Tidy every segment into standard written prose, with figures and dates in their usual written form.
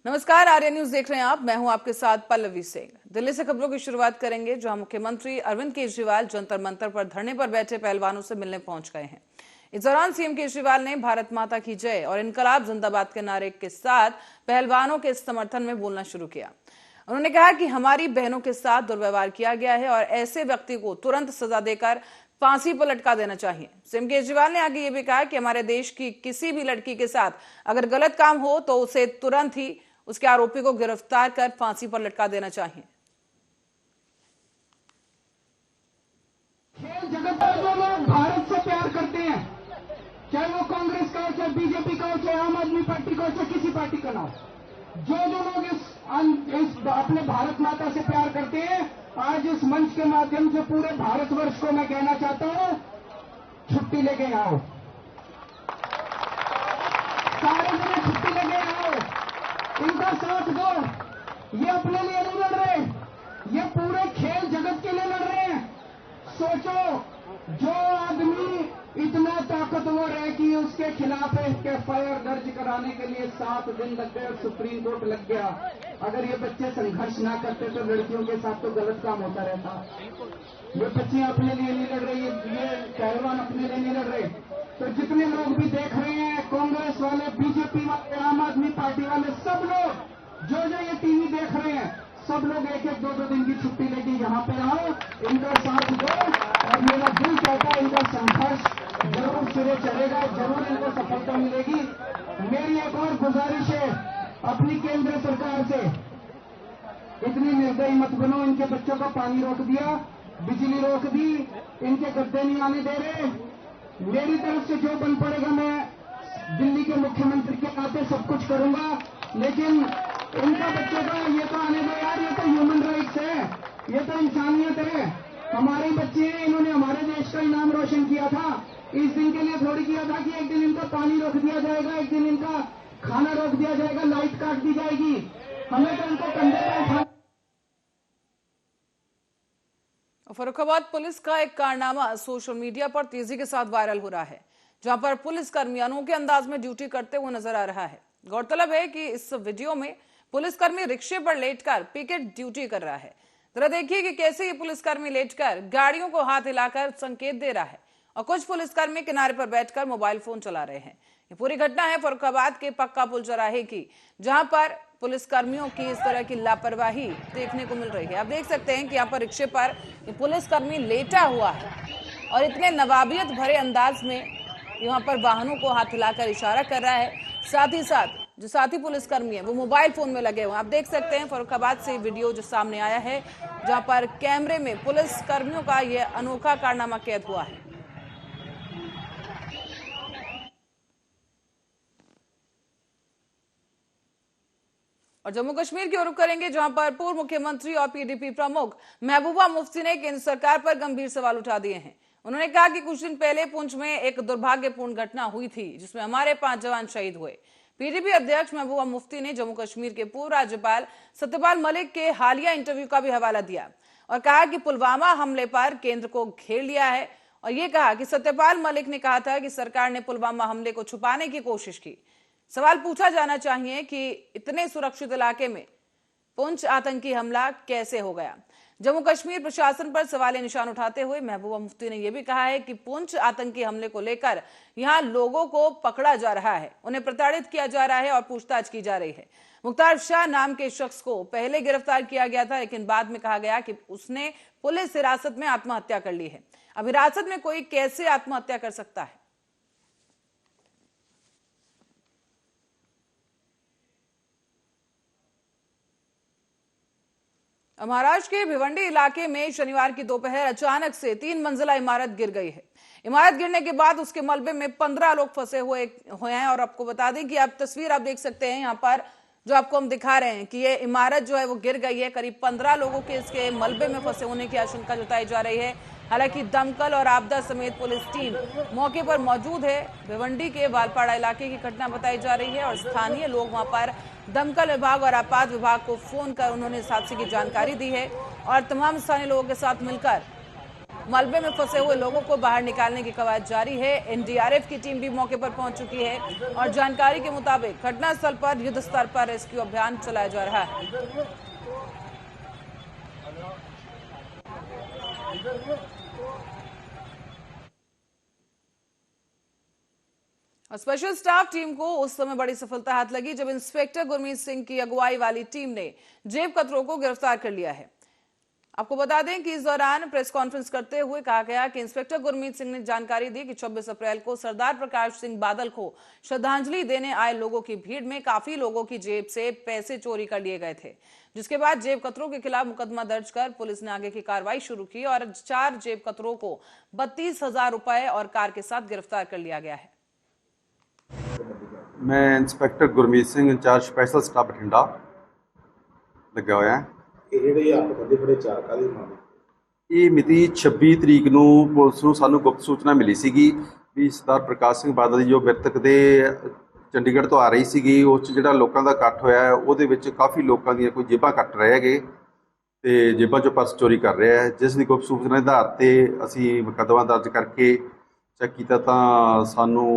नमस्कार, आर्या न्यूज देख रहे हैं आप। मैं हूं आपके साथ पल्लवी सिंह। दिल्ली से खबरों की शुरुआत करेंगे, जहां मुख्यमंत्री अरविंद केजरीवाल जंतर मंतर पर धरने पर बैठे पहलवानों से मिलने पहुंच गए हैं। इस दौरान सीएम केजरीवाल ने भारत माता की जय और इनकलाब जिंदाबाद के नारे के साथ पहलवानों के समर्थन में बोलना शुरू किया। उन्होंने कहा कि हमारी बहनों के साथ दुर्व्यवहार किया गया है और ऐसे व्यक्ति को तुरंत सजा देकर फांसी पर लटका देना चाहिए। सीएम केजरीवाल ने आगे ये भी कहा कि हमारे देश की किसी भी लड़की के साथ अगर गलत काम हो तो उसे तुरंत ही उसके आरोपी को गिरफ्तार कर फांसी पर लटका देना चाहिए। खेल जगत में जो लोग भारत से प्यार करते हैं, चाहे वो कांग्रेस का हो, चाहे बीजेपी का हो, चाहे आम आदमी पार्टी का हो, चाहे किसी पार्टी का ना हो, जो लोग इस अपने भारत माता से प्यार करते हैं, आज इस मंच के माध्यम से पूरे भारतवर्ष को मैं कहना चाहता हूं, छुट्टी लेके आओ, सारे जने छुट्टी लेके आओ, इनका साथ दो। ये अपने लिए नहीं लड़ रहे, ये पूरे खेल जगत के लिए लड़ रहे हैं। सोचो, जो आदमी इतना ताकतवर है कि उसके खिलाफ एफआईआर दर्ज कराने के लिए 7 दिन लग गए और सुप्रीम कोर्ट लग गया। अगर ये बच्चे संघर्ष ना करते तो लड़कियों के साथ तो गलत काम होता रहता। ये बच्चे अपने लिए नहीं लड़ रहे, ये पहलवान अपने लिए नहीं लड़ रहे। तो जितने लोग भी देख रहे हैं, कांग्रेस वाले, बीजेपी वाले, आम आदमी पार्टी वाले, सब लोग जो ये टीवी देख रहे हैं, सब लोग 1-1, 2-2 दिन की छुट्टी लेके यहाँ पे आओ, इनका साथ दो। और मेरा दिल कहता है इनका संघर्ष जरूर सिरे चढ़ेगा, जरूर इनको सफलता मिलेगी। मेरी एक और गुजारिश है अपनी केंद्र सरकार से, इतनी निर्दयी मत बनो। इनके बच्चों का पानी रोक दिया, बिजली रोक दी, इनके गद्दे नहीं आने दे रहे। मेरी तरफ से जो बन पड़ेगा मैं दिल्ली के मुख्यमंत्री के नाते सब कुछ करूंगा, लेकिन इनका बच्चों का ये तो आने दो यार, ये तो ह्यूमन राइट्स है, ये तो इंसानियत है। हमारे बच्चे हैं, इन्होंने हमारे देश का नाम रोशन किया था। इस दिन के लिए थोड़ी किया था कि एक दिन इनका पानी रोक दिया जाएगा, एक दिन इनका खाना रोक दिया जाएगा, लाइट काट दी जाएगी। हमें तो इनको कंधे पर उठा। फर्रुखाबाद पुलिस का एक कारनामा सोशल मीडिया पर तेजी के साथ वायरल हो रहा है, जहां पर पुलिसकर्मी अनोखे अंदाज में ड्यूटी करते हुए नजर आ रहा है। गौरतलब है कि इस वीडियो में पुलिसकर्मी रिक्शे पर लेटकर पिकेट ड्यूटी कर रहा है। जरा देखिए कि कैसे ये पुलिसकर्मी लेटकर गाड़ियों को हाथ हिलाकर संकेत दे रहा है और कुछ पुलिसकर्मी किनारे पर बैठकर मोबाइल फोन चला रहे हैं। ये पूरी घटना है फर्रुखाबाद के पक्का पुल चौराहे की, जहां पर पुलिसकर्मियों की इस तरह की लापरवाही देखने को मिल रही है। आप देख सकते हैं कि यहाँ पर रिक्शे पर पुलिसकर्मी लेटा हुआ है और इतने नवाबियत भरे अंदाज में यहाँ पर वाहनों को हाथ हिलाकर इशारा कर रहा है। साथ ही साथ जो साथी पुलिसकर्मी है वो मोबाइल फोन में लगे हुए हैं। आप देख सकते हैं फर्रुखाबाद से वीडियो जो सामने आया है, जहाँ पर कैमरे में पुलिसकर्मियों का यह अनोखा कारनामा कैद हुआ है। और जम्मू कश्मीर की ओर रुख करेंगे, जहां पर पूर्व मुख्यमंत्री और पीडीपी प्रमुख महबूबा मुफ्ती ने केंद्र सरकार पर गंभीर सवाल उठा दिए हैं। उन्होंने कहा कि कुछ दिन पहले पुंछ में एक दुर्भाग्यपूर्ण घटना हुई थी, जिसमें हमारे 5 जवान शहीद हुए। पीडीपी अध्यक्ष महबूबा मुफ्ती ने जम्मू कश्मीर के पूर्व राज्यपाल सत्यपाल मलिक के हालिया इंटरव्यू का भी हवाला दिया और कहा कि पुलवामा हमले पर केंद्र को घेर लिया है। और ये कहा कि सत्यपाल मलिक ने कहा था कि सरकार ने पुलवामा हमले को छुपाने की कोशिश की। सवाल पूछा जाना चाहिए कि इतने सुरक्षित इलाके में पुंछ आतंकी हमला कैसे हो गया। जम्मू कश्मीर प्रशासन पर सवालिया निशान उठाते हुए महबूबा मुफ्ती ने यह भी कहा है कि पुंछ आतंकी हमले को लेकर यहां लोगों को पकड़ा जा रहा है, उन्हें प्रताड़ित किया जा रहा है और पूछताछ की जा रही है। मुख्तार शाह नाम के शख्स को पहले गिरफ्तार किया गया था, लेकिन बाद में कहा गया कि उसने पुलिस हिरासत में आत्महत्या कर ली है। अब हिरासत में कोई कैसे आत्महत्या कर सकता है? महाराष्ट्र के भिवंडी इलाके में शनिवार की दोपहर अचानक से 3 मंजिला इमारत गिर गई है। इमारत गिरने के बाद उसके मलबे में 15 लोग फंसे हुए हैं। और आपको बता दें कि आप तस्वीर आप देख सकते हैं यहाँ पर, जो आपको हम दिखा रहे हैं कि ये इमारत जो है वो गिर गई है। करीब 15 लोगों के इसके मलबे में फंसे होने की आशंका जताई जा रही है। हालांकि दमकल और आपदा समेत पुलिस टीम मौके पर मौजूद है। भिवंडी के वालपाड़ा इलाके की घटना बताई जा रही है और स्थानीय लोग वहां पर दमकल विभाग और आपात विभाग को फोन कर उन्होंने इस हादसे की जानकारी दी है और तमाम स्थानीय लोगों के साथ मिलकर मलबे में फंसे हुए लोगों को बाहर निकालने की कवायद जारी है। एनडीआरएफ की टीम भी मौके पर पहुंच चुकी है और जानकारी के मुताबिक घटनास्थल पर युद्ध स्तर पर रेस्क्यू अभियान चलाया जा रहा है। स्पेशल स्टाफ टीम को उस समय बड़ी सफलता हाथ लगी जब इंस्पेक्टर गुरमीत सिंह की अगुवाई वाली टीम ने जेब कतरों को गिरफ्तार कर लिया है। आपको बता दें कि इस दौरान प्रेस कॉन्फ्रेंस करते हुए कहा गया कि इंस्पेक्टर गुरमीत सिंह ने जानकारी दी कि 26 अप्रैल को सरदार प्रकाश सिंह बादल को श्रद्धांजलि देने आए लोगों की भीड़ में काफी लोगों की जेब से पैसे चोरी कर लिए गए थे, जिसके बाद जेब कतरों के खिलाफ मुकदमा दर्ज कर पुलिस ने आगे की कार्रवाई शुरू की और 4 जेब कतरों को 32,000 रुपए और कार के साथ गिरफ्तार कर लिया गया है। मैं inspector Gurmeet Singh in charge special staff Bathinda लग्या होया है। ਇਹ ਮਿਤੀ 26 ਤਰੀਕ ਨੂੰ ਪੁਲਿਸ ਨੂੰ ਸਾਨੂੰ ਗੁਪਤ ਸੂਚਨਾ ਮਿਲੀ ਸੀਗੀ ਵੀ ਸਰਦਾਰ ਪ੍ਰਕਾਸ਼ ਸਿੰਘ ਬਾਦਲ ਜੀ ਜੋ ਮ੍ਰਿਤਕ ਦੇ ਚੰਡੀਗੜ੍ਹ ਤੋਂ ਆ ਰਹੀ ਸੀਗੀ, ਉਸ 'ਚ ਜਿਹੜਾ ਲੋਕਾਂ ਦਾ ਇਕੱਠ ਹੋਇਆ ਹੈ ਉਹਦੇ ਵਿੱਚ ਕਾਫੀ ਲੋਕਾਂ ਦੀਆਂ ਕੋਈ ਜੇਬਾਂ ਕੱਟ ਰਹੇ ਹੈਗੇ ਤੇ ਜੇਬਾਂ 'ਚੋਂ ਪਰਸ ਚੋਰੀ ਕਰ ਰਿਹਾ ਹੈ, ਜਿਸ ਦੀ ਗੁਪਤ ਸੂਚਨਾ ਦੇ ਆਧਾਰ ਤੇ ਅਸੀਂ ਮੁਕੱਦਮਾ ਦਰਜ ਕਰਕੇ ਚੈੱਕ ਕੀਤਾ ਤਾਂ ਸਾਨੂੰ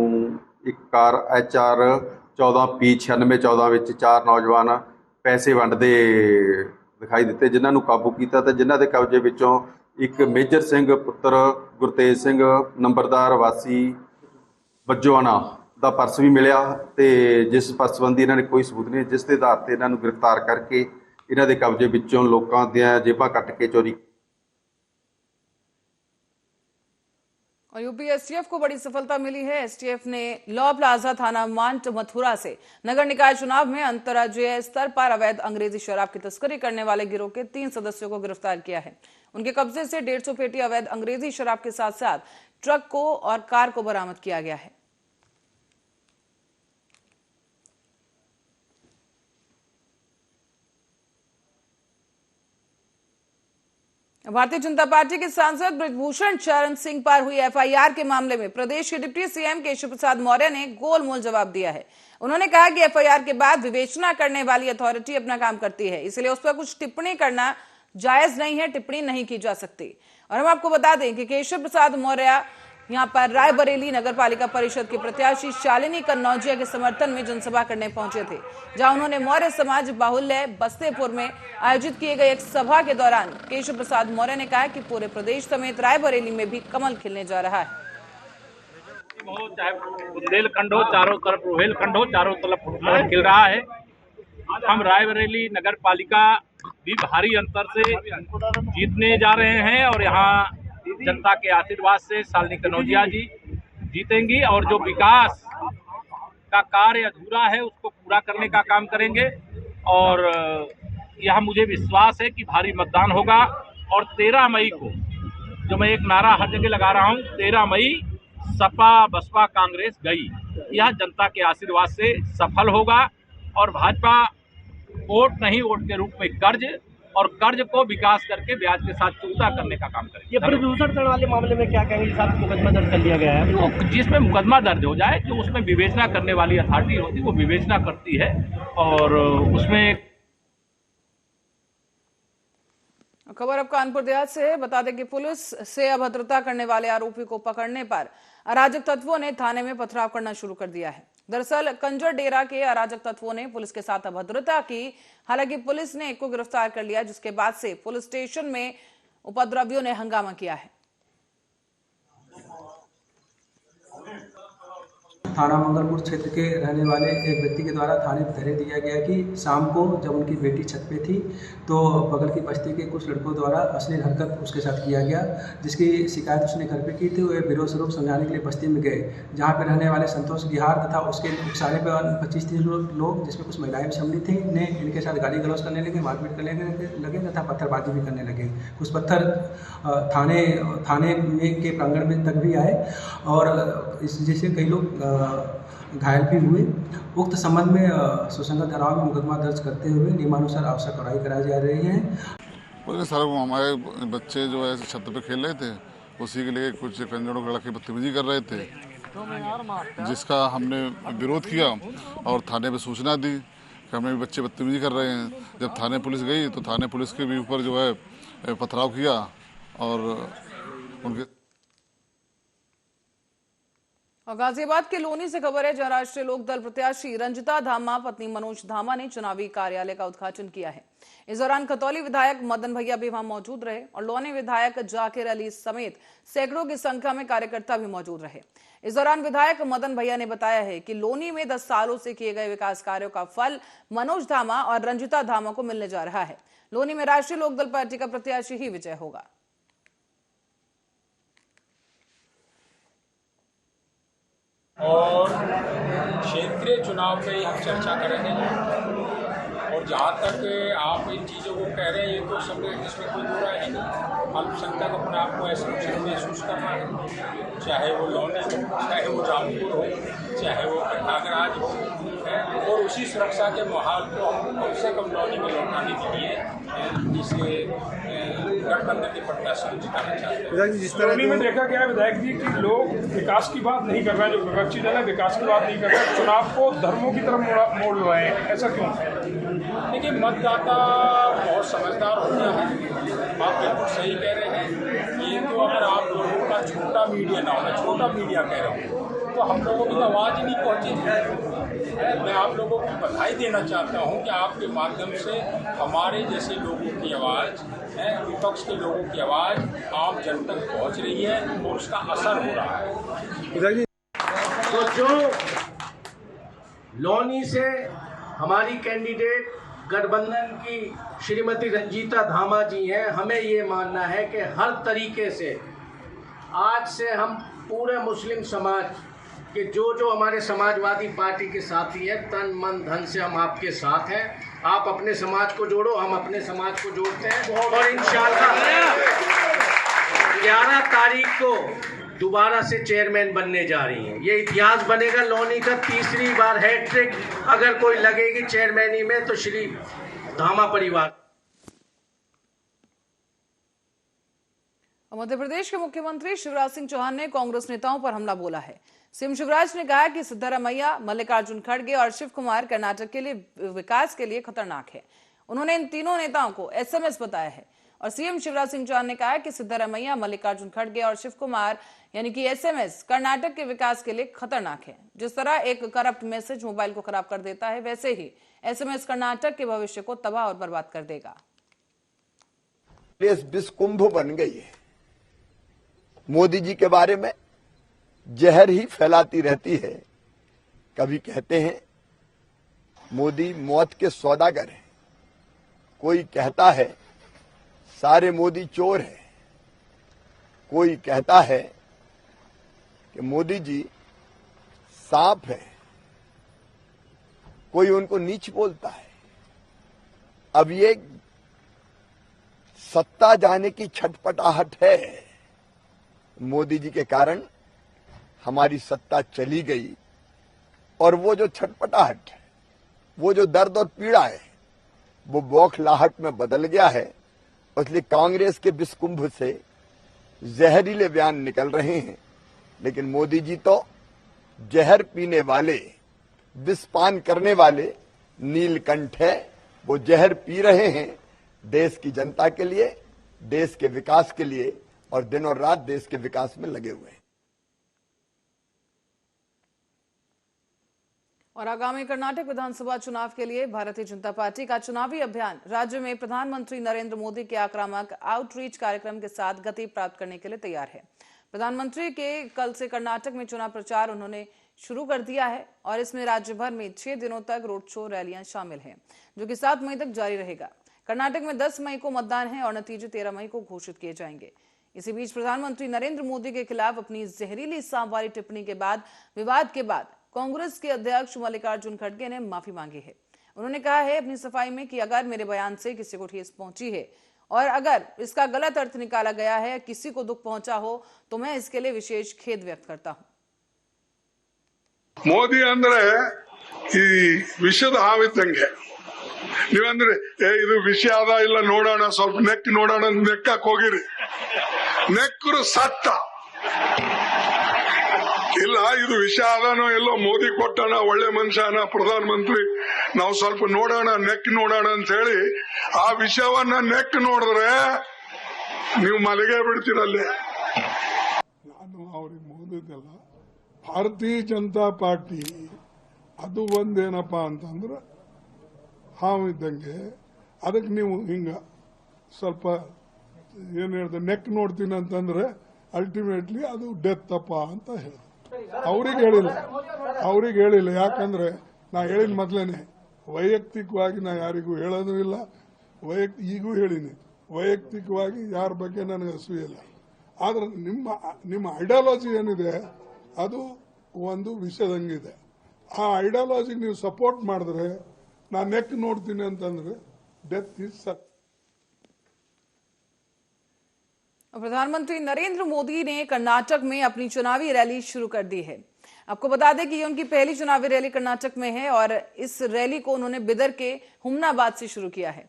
ਇੱਕ ਕਾਰ HR 14P9614 ਵਿੱਚ 4 ਨੌਜਵਾਨ ਪੈਸੇ ਵੰਡਦੇ ਦਿਖਾਈ ਦਿੱਤੇ, ਜਿਨ੍ਹਾਂ ਨੂੰ ਕਾਬੂ ਕੀਤਾ ਤੇ ਜਿਨ੍ਹਾਂ ਦੇ ਕਬਜ਼ੇ ਵਿੱਚੋਂ ਇੱਕ ਮੇਜਰ ਸਿੰਘ ਪੁੱਤਰ ਗੁਰਤੇਜ ਸਿੰਘ ਨੰਬਰਦਾਰ ਵਾਸੀ ਬੱਜੋਆਣਾ ਦਾ ਪਰਸ ਵੀ ਮਿਲਿਆ ਤੇ ਜਿਸ ਪਰਸ ਸੰਬੰਧੀ ਇਹਨਾਂ ਨੇ ਕੋਈ ਸਬੂਤ ਨਹੀਂ, ਜਿਸ ਦੇ ਆਧਾਰ ਤੇ ਇਹਨਾਂ ਨੂੰ ਗ੍ਰਿਫਤਾਰ ਕਰਕੇ ਇਹਨਾਂ ਦੇ ਕਬਜ਼ੇ ਵਿੱਚੋਂ ਲੋਕਾਂ ਦੀਆਂ ਜੇਬਾਂ ਕੱਟ ਕੇ ਚੋਰੀ। और यूपी एसटीएफ को बड़ी सफलता मिली है। एसटीएफ ने लॉ प्लाजा थाना मांट मथुरा से नगर निकाय चुनाव में अंतर्राज्यीय स्तर पर अवैध अंग्रेजी शराब की तस्करी करने वाले गिरोह के 3 सदस्यों को गिरफ्तार किया है। उनके कब्जे से 150 पेटी अवैध अंग्रेजी शराब के साथ साथ ट्रक को और कार को बरामद किया गया है। भारतीय जनता पार्टी के सांसद ब्रजभूषण चरण सिंह पर हुई एफआईआर के मामले में प्रदेश के डिप्टी सीएम केशव प्रसाद मौर्य ने गोलमोल जवाब दिया है। उन्होंने कहा कि एफआईआर के बाद विवेचना करने वाली अथॉरिटी अपना काम करती है, इसलिए उस पर कुछ टिप्पणी करना जायज नहीं है, टिप्पणी नहीं की जा सकती। और हम आपको बता दें कि केशव प्रसाद मौर्य यहां पर रायबरेली नगर पालिका परिषद के प्रत्याशी शालिनी कन्नौजिया के समर्थन में जनसभा करने पहुंचे थे, जहां उन्होंने मौर्य समाज बाहुल्य बस्तेपुर में आयोजित किए गए एक सभा के दौरान केशव प्रसाद मौर्य ने कहा कि पूरे प्रदेश समेत रायबरेली में भी कमल खिलने जा रहा है। चाहे बुंदेलखंड हो, चारों तरफ रोहेलखंड हो, चारों तरफ कमल खिल रहा है। हम रायबरेली नगर पालिका भी भारी अंतर से जीतने जा रहे हैं और यहाँ जनता के आशीर्वाद से शालिनी कन्नौजिया जी जीतेंगी और जो विकास का कार्य अधूरा है उसको पूरा करने का काम करेंगे। और यह मुझे विश्वास है कि भारी मतदान होगा और 13 मई को जो मैं एक नारा हर जगह लगा रहा हूँ, 13 मई सपा बसपा कांग्रेस गई, यह जनता के आशीर्वाद से सफल होगा और भाजपा वोट नहीं, वोट के रूप में कर्ज और कर्ज को विकास करके ब्याज के साथ चुकता करने का काम करेंगे। ये प्रदूषण वाले मामले में क्या कहेंगे साहब? मुकदमा दर्ज कर लिया गया है, तो जिसमें मुकदमा दर्ज हो जाए, जो उसमें विवेचना करने वाली अथॉरिटी होती है वो विवेचना करती है और उसमें। खबर अब कानपुर देहात से है। बता दें कि पुलिस से अभद्रता करने वाले आरोपी को पकड़ने पर अराजक तत्वों ने थाने में पथराव करना शुरू कर दिया है। दरअसल कंजर डेरा के अराजक तत्वों ने पुलिस के साथ अभद्रता की, हालांकि पुलिस ने एक को गिरफ्तार कर लिया, जिसके बाद से पुलिस स्टेशन में उपद्रवियों ने हंगामा किया है। थाना मंगलपुर क्षेत्र के रहने वाले एक व्यक्ति के द्वारा थाने में धैर्य दिया गया कि शाम को जब उनकी बेटी छत पे थी तो बगल की बस्ती के कुछ लड़कों द्वारा अश्लील हरकत उसके साथ किया गया, जिसकी शिकायत उसने घर पे की थी। वे विरोध स्वरूप समझाने के लिए बस्ती में गए, जहाँ पे रहने वाले संतोष बिहार तथा उसके सारे 25-30 लोग, जिसमें कुछ महिलाएं भी सम्मिलित थी, ने इनके साथ गाली गलौज करने लगे, मारपीट करने लगे तथा पत्थरबाजी भी करने लगे। कुछ पत्थर थाने में के प्रांगण में तक भी आए और जिससे कई लोग घायल भी हुए। उक्त संबंध में सुसंगत धाराओं में मुकदमा दर्ज करते हुए नियमानुसार आवश्यक कार्रवाई कराई जा रही है। बोले सर, हमारे बच्चे जो है छत पे खेल रहे थे, उसी के लिए कुछ कंजरों के लड़के बदतमीजी कर रहे थे, जिसका हमने विरोध किया और थाने पे सूचना दी कि हमें बच्चे बदतमीजी कर रहे हैं। जब थाने पुलिस गई तो थाने पुलिस के भी ऊपर जो है पथराव किया और उनके। और गाजियाबाद के लोनी से खबर है, जहां राष्ट्रीय लोकदल प्रत्याशी रंजिता धामा पत्नी मनोज धामा ने चुनावी कार्यालय का उद्घाटन किया है। इस दौरान खतौली विधायक मदन भैया भी वहां मौजूद रहे और लोनी विधायक जाकिर अली समेत सैकड़ों की संख्या में कार्यकर्ता भी मौजूद रहे। इस दौरान विधायक मदन भैया ने बताया है कि लोनी में 10 सालों से किए गए विकास कार्यों का फल मनोज धामा और रंजिता धामा को मिलने जा रहा है। लोनी में राष्ट्रीय लोकदल पार्टी का प्रत्याशी ही विजय होगा। और क्षेत्रीय चुनाव पे ही हम चर्चा करेंगे। और जहाँ तक आप इन चीज़ों को कह रहे हैं, ये तो सब इसमें कोई बुरा है नहीं। अल्पसंख्यक अपने आप को असुरक्षित महसूस कर रहा है, चाहे वो लोनी हो, चाहे वो जामपुर हो, चाहे वो प्रयागराज हो, और उसी सुरक्षा के माहौल को हम कम से कम लोनी में लौटाने के लिए इसे गठबंधन के प्रत्याशी जिताना चाहते हैं। जिस तरह में देखा गया विधायक जी कि लोग विकास की बात नहीं कर रहे हैं, जो विपक्षी दल है विकास की बात नहीं कर रहे हैं, चुनाव को धर्मों की तरफ मोड़ रहे हैं, ऐसा क्यों? देखिए, मतदाता बहुत समझदार होता है। आप बिल्कुल सही कह रहे हैं। ये तो अगर आप लोगों का छोटा मीडिया ना हो, मैं छोटा मीडिया कह रहा हूँ, तो हम लोगों की आवाज़ ही नहीं पहुँची। मैं आप लोगों को बधाई देना चाहता हूँ कि आपके माध्यम से हमारे जैसे लोगों की आवाज़, विपक्ष के लोगों की आवाज़ आम जन तक पहुँच रही है और उसका असर हो रहा है। तो जो लोनी से हमारी कैंडिडेट गठबंधन की श्रीमती रंजीता धामा जी हैं, हमें ये मानना है कि हर तरीके से आज से हम पूरे मुस्लिम समाज के जो हमारे समाजवादी पार्टी के साथी हैं, तन मन धन से हम आपके साथ हैं। आप अपने समाज को जोड़ो, हम अपने समाज को जोड़ते हैं और इंशाअल्लाह 11 तारीख को दोबारा से चेयरमैन बनने जा रही हैं। ये इतिहास बनेगा लोनी का, तीसरी बार हैट्रिक अगर कोई लगेगी चेयरमैनी में तो श्री धामा परिवार। मध्य प्रदेश के मुख्यमंत्री शिवराज सिंह चौहान ने कांग्रेस नेताओं पर हमला बोला है। सीएम शिवराज ने कहा कि सिद्धरामैया, मल्लिकार्जुन खड़गे और शिव कुमार कर्नाटक के लिए विकास के लिए खतरनाक है। उन्होंने इन तीनों नेताओं को एसएमएस बताया है और सीएम शिवराज सिंह चौहान ने कहा कि सिद्धरामैया, मल्लिकार्जुन खड़गे और शिव कुमार यानी कि एसएमएस कर्नाटक के विकास के लिए खतरनाक है। जिस तरह एक करप्ट मैसेज मोबाइल को खराब कर देता है, वैसे ही एसएमएस कर्नाटक के भविष्य को तबाह और बर्बाद कर देगा। देश विषकुंभ बन गई है। मोदी जी के बारे में जहर ही फैलाती रहती है। कभी कहते हैं मोदी मौत के सौदागर हैं, कोई कहता है सारे मोदी चोर हैं, कोई कहता है कि मोदी जी सांप है, कोई उनको नीच बोलता है। अब ये सत्ता जाने की छटपटाहट है। मोदी जी के कारण हमारी सत्ता चली गई और वो जो छटपटाहट है, वो जो दर्द और पीड़ा है, वो बौखलाहट में बदल गया है। इसलिए कांग्रेस के विषकुंभ से जहरीले बयान निकल रहे हैं, लेकिन मोदी जी तो जहर पीने वाले, विषपान करने वाले नीलकंठ है। वो जहर पी रहे हैं देश की जनता के लिए, देश के विकास के लिए, और दिन और रात देश के विकास में लगे हुए हैं। और आगामी कर्नाटक विधानसभा चुनाव के लिए भारतीय जनता पार्टी का चुनावी अभियान राज्य में प्रधानमंत्री नरेंद्र मोदी के आक्रामक आउटरीच कार्यक्रम के साथ गति प्राप्त करने के लिए तैयार है। प्रधानमंत्री के कल से कर्नाटक में चुनाव प्रचार उन्होंने शुरू कर दिया है और इसमें राज्य भर में 6 दिनों तक रोड शो रैलियां शामिल हैं, जो कि 7 मई तक जारी रहेगा। कर्नाटक में 10 मई को मतदान है और नतीजे 13 मई को घोषित किए जाएंगे। इसी बीच प्रधानमंत्री नरेंद्र मोदी के खिलाफ अपनी जहरीली सांप वाली टिप्पणी के बाद विवाद के बाद कांग्रेस के अध्यक्ष मल्लिकार्जुन खड़गे ने माफी मांगी है। उन्होंने कहा है अपनी सफाई में कि अगर मेरे बयान से किसी को ठेस पहुंची है और अगर इसका गलत अर्थ निकाला गया है, किसी को दुख पहुंचा हो, तो मैं इसके लिए विशेष खेद व्यक्त करता हूं। ಮೋದಿ ಅಂದ್ರೆ ಈ ವಿಷದ ಹಾವಿದ್ದಂಗೆ. ನೀವಂದ್ರೆ ಇದು ವಿಷ ಅದ ಇಲ್ಲ ನೋಡೋಣ, ಸ್ವಲ್ಪ ನೆಕ್ ನೋಡೋಣ, ನೆಕ್ಕಕ್ ಹೋಗಿರಿ, ನೆಕ್ಕರು ಸತ್ತ ಇಲ್ಲ. ಇದು ವಿಷ ಅದನೋ ಎಲ್ಲೋ ಮೋದಿ ಕೊಟ್ಟಣ, ಒಳ್ಳೆ ಮನುಷ್ಯನ ಪ್ರಧಾನ ಮಂತ್ರಿ, ನಾವು ಸ್ವಲ್ಪ ನೋಡೋಣ, ನೆಕ್ ನೋಡೋಣ ಅಂತ ಹೇಳಿ ಆ ವಿಷಯವನ್ನ ನೆಕ್ ನೋಡಿದ್ರೆ ನೀವು ಮಲಗೇ ಬಿಡ್ತೀರಲ್ಲೇ. ಅವ್ರಿಗೆ ಮುಗಿದಿದ್ದೆಲ್ಲ ಭಾರತೀಯ ಜನತಾ ಪಾರ್ಟಿ ಅದು ಒಂದೇನಪ್ಪ ಅಂತಂದ್ರೆ ಹಾವು ಇದ್ದಂಗೆ ಅದಕ್ಕೆ ನೀವು ಹಿಂಗ ಸ್ವಲ್ಪ ಏನು ಹೇಳ್ದೆ ನೆಕ್ ನೋಡ್ತೀನಿ ಅಂತಂದ್ರೆ ಅಲ್ಟಿಮೇಟ್ಲಿ ಅದು ಡೆತ್ ಅಪ್ಪ ಅಂತ ಹೇಳಿದೆ. ಅವ್ರಿಗೆ ಹೇಳಿಲ್ಲ ಯಾಕಂದ್ರೆ ನಾ ಹೇಳಿದ ಮೊದಲೇನೆ ವೈಯಕ್ತಿಕವಾಗಿ ನಾ ಯಾರಿಗೂ ಹೇಳೋದು ಇಲ್ಲ, ಈಗೂ ಹೇಳಿನಿ ವೈಯಕ್ತಿಕವಾಗಿ ಯಾರ ಬಗ್ಗೆ ನನಗೆ ಅಸೂಯಿಲ್ಲ. ಆದ್ರೆ ನಿಮ್ಮ ಐಡಿಯಾಲಜಿ ಏನಿದೆ ಅದು ಒಂದು ವಿಷಯದಂಗಿದೆ. ಆ ಐಡಿಯಾಲಜಿಗೆ ನೀವು ಸಪೋರ್ಟ್ ಮಾಡಿದ್ರೆ ನಾನು ನೆಕ್ ನೋಡ್ತೀನಿ ಅಂತಂದ್ರೆ ಡೆತ್ ಇಸ್ ಸಕ್. प्रधानमंत्री नरेंद्र मोदी ने कर्नाटक में अपनी चुनावी रैली शुरू कर दी है। आपको बता दें कि ये उनकी पहली चुनावी रैली कर्नाटक में है और इस रैली को उन्होंने बिदर के हुमनाबाद से शुरू किया है।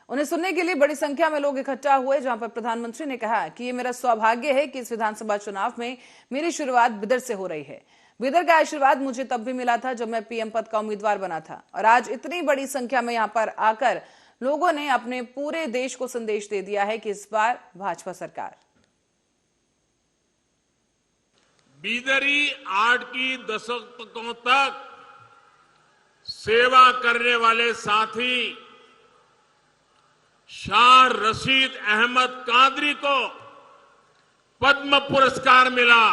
उन्हें सुनने के लिए बड़ी संख्या में लोग इकट्ठा हुए, जहां पर प्रधानमंत्री ने कहा कि ये मेरा सौभाग्य है कि इस विधानसभा चुनाव में मेरी शुरुआत बिदर से हो रही है। बिदर का आशीर्वाद मुझे तब भी मिला था जब मैं पीएम पद का उम्मीदवार बना था और आज इतनी बड़ी संख्या में यहां पर आकर लोगों ने अपने पूरे देश को संदेश दे दिया है कि इस बार भाजपा सरकार। बीदरी 8 की दशकों तक सेवा करने वाले साथी शाह रशीद अहमद कादरी को पद्म पुरस्कार मिला।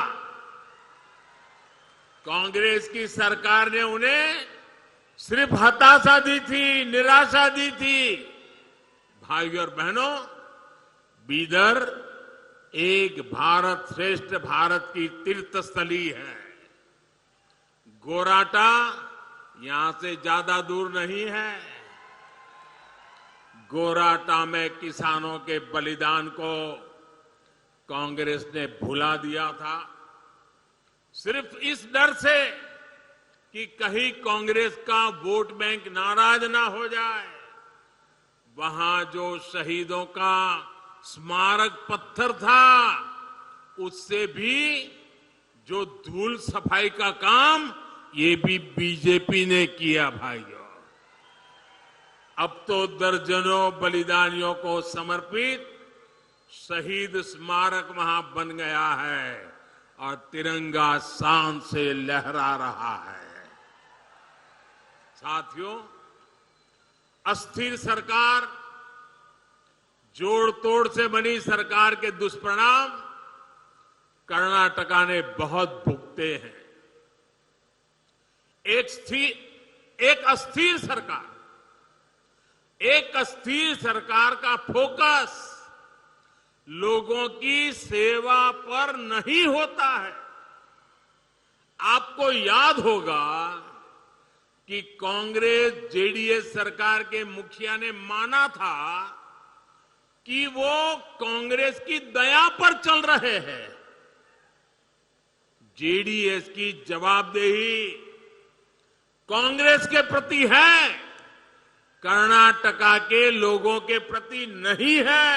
कांग्रेस की सरकार ने उन्हें सिर्फ हताशा दी थी, निराशा दी थी। भाइयों और बहनों, बीदर एक भारत श्रेष्ठ भारत की तीर्थस्थली है। गोराटा यहां से ज्यादा दूर नहीं है। गोराटा में किसानों के बलिदान को कांग्रेस ने भुला दिया था, सिर्फ इस डर से कि कहीं कांग्रेस का वोट बैंक नाराज ना हो जाए। वहां जो शहीदों का स्मारक पत्थर था, उससे भी जो धूल सफाई का काम ये भी बीजेपी ने किया। भाइयों, अब तो दर्जनों बलिदानियों को समर्पित शहीद स्मारक वहां बन गया है और तिरंगा शान से लहरा रहा है। साथियों, अस्थिर सरकार, जोड़ तोड़ से बनी सरकार के दुष्परिणाम कर्नाटका ने बहुत भुगते हैं। एक अस्थिर सरकार का फोकस लोगों की सेवा पर नहीं होता है। आपको याद होगा कि कांग्रेस जेडीएस सरकार के मुखिया ने माना था कि वो कांग्रेस की दया पर चल रहे हैं। जेडीएस की जवाबदेही कांग्रेस के प्रति है, कर्नाटका के लोगों के प्रति नहीं है।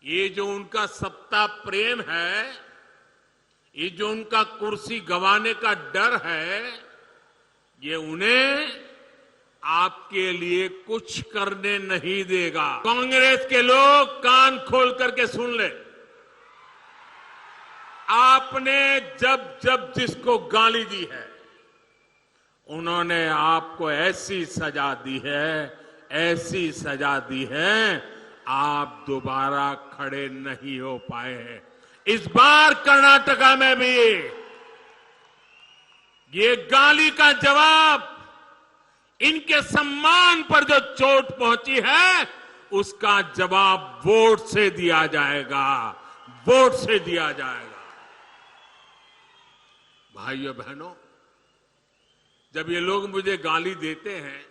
ये जो उनका सत्ता प्रेम है, ये जो उनका कुर्सी गंवाने का डर है, ये उन्हें आपके लिए कुछ करने नहीं देगा। कांग्रेस के लोग कान खोल करके सुन ले। आपने जब जब जिसको गाली दी है, उन्होंने आपको ऐसी सजा दी है, आप दोबारा खड़े नहीं हो पाए हैं। इस बार कर्नाटका में भी ये गाली का जवाब, इनके सम्मान पर जो चोट पहुंची है, उसका जवाब वोट से दिया जाएगा। भाइयों बहनों, जब ये लोग मुझे गाली देते हैं,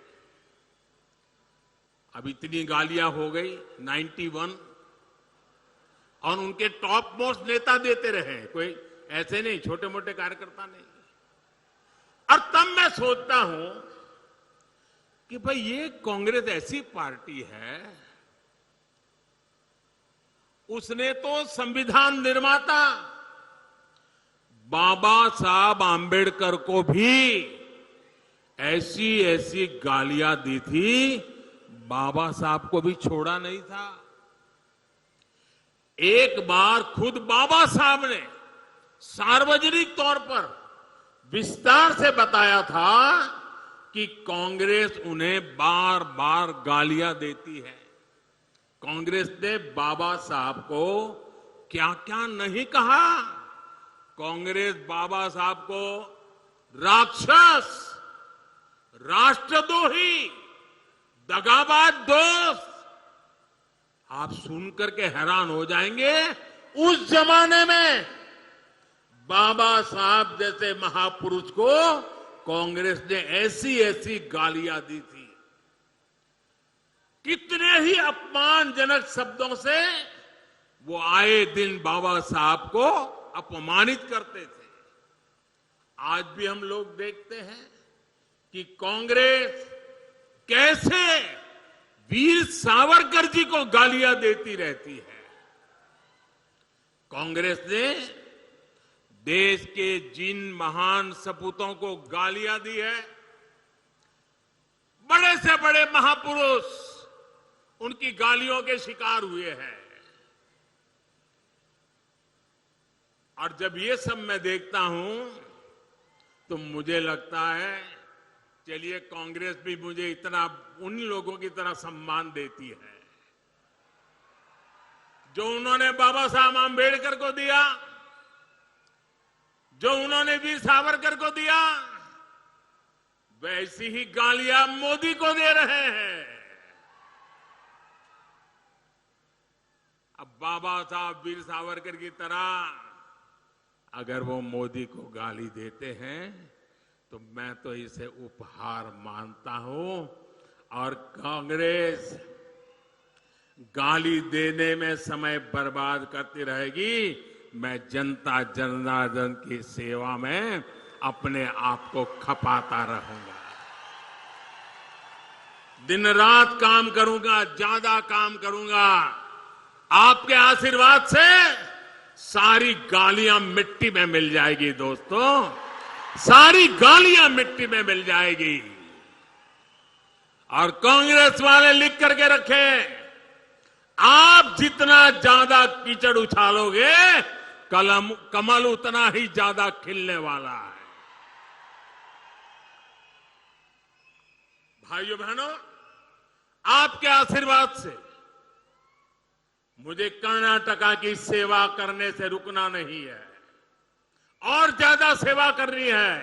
अब इतनी गालियां हो गई 91, और उनके टॉप मोस्ट नेता देते रहे, कोई ऐसे नहीं, छोटे मोटे कार्यकर्ता नहीं। और तब मैं सोचता हूं कि भाई ये कांग्रेस ऐसी पार्टी है, उसने तो संविधान निर्माता बाबा साहब आंबेडकर को भी ऐसी गालियां दी थी, बाबा साहब को भी छोड़ा नहीं था। एक बार खुद बाबा साहब ने सार्वजनिक तौर पर विस्तार से बताया था कि कांग्रेस उन्हें बार बार गालियां देती है। कांग्रेस ने बाबा साहब को क्या क्या नहीं कहा। कांग्रेस बाबा साहब को राक्षस, राष्ट्रद्रोही, दगाबाज दोस्त, आप सुनकर के हैरान हो जाएंगे। उस जमाने में बाबा साहब जैसे महापुरुष को कांग्रेस ने ऐसी ऐसी गालियां दी थी। कितने ही अपमानजनक शब्दों से वो आए दिन बाबा साहब को अपमानित करते थे। आज भी हम लोग देखते हैं कि कांग्रेस कैसे वीर सावरकर जी को गालियां देती रहती है। कांग्रेस ने देश के जिन महान सपूतों को गालियां दी है, बड़े से बड़े महापुरुष उनकी गालियों के शिकार हुए हैं। और जब ये सब मैं देखता हूं तो मुझे लगता है चलिए कांग्रेस भी मुझे इतना उन लोगों की तरह सम्मान देती है जो उन्होंने बाबा साहब आंबेडकर को दिया, जो उन्होंने वीर सावरकर को दिया, वैसी ही गालियां मोदी को दे रहे हैं। अब बाबा साहब वीर सावरकर की तरह अगर वो मोदी को गाली देते हैं तो मैं तो इसे उपहार मानता हूं। और कांग्रेस गाली देने में समय बर्बाद करती रहेगी। मैं जनता जनार्दन की सेवा में अपने आप को खपाता रहूंगा, दिन रात काम करूंगा, ज्यादा काम करूंगा। आपके आशीर्वाद से सारी गालियां मिट्टी में मिल जाएगी दोस्तों, सारी गालियां मिट्टी में मिल जाएगी। और कांग्रेस वाले लिख करके रखें, आप जितना ज्यादा कीचड़ उछालोगे कमल उतना ही ज्यादा खिलने वाला है। भाइयों बहनों, आपके आशीर्वाद से मुझे कर्नाटका की सेवा करने से रुकना नहीं है, और ज्यादा सेवा करनी है।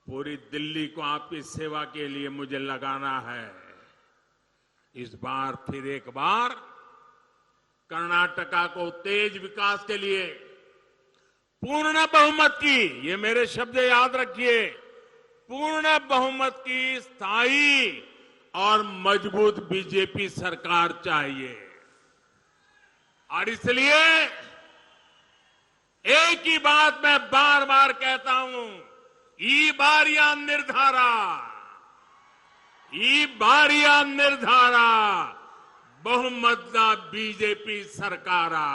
पूरी दिल्ली को आपकी सेवा के लिए मुझे लगाना है। इस बार फिर एक बार कर्नाटका को तेज विकास के लिए पूर्ण बहुमत की, ये मेरे शब्द याद रखिए, पूर्ण बहुमत की स्थायी और मजबूत बीजेपी सरकार चाहिए। और इसलिए एक ही बात मैं बार बार कहता हूं, ई बारिया निर्धारा, ई बारिया निर्धारा बहुमत बीजेपी सरकारा।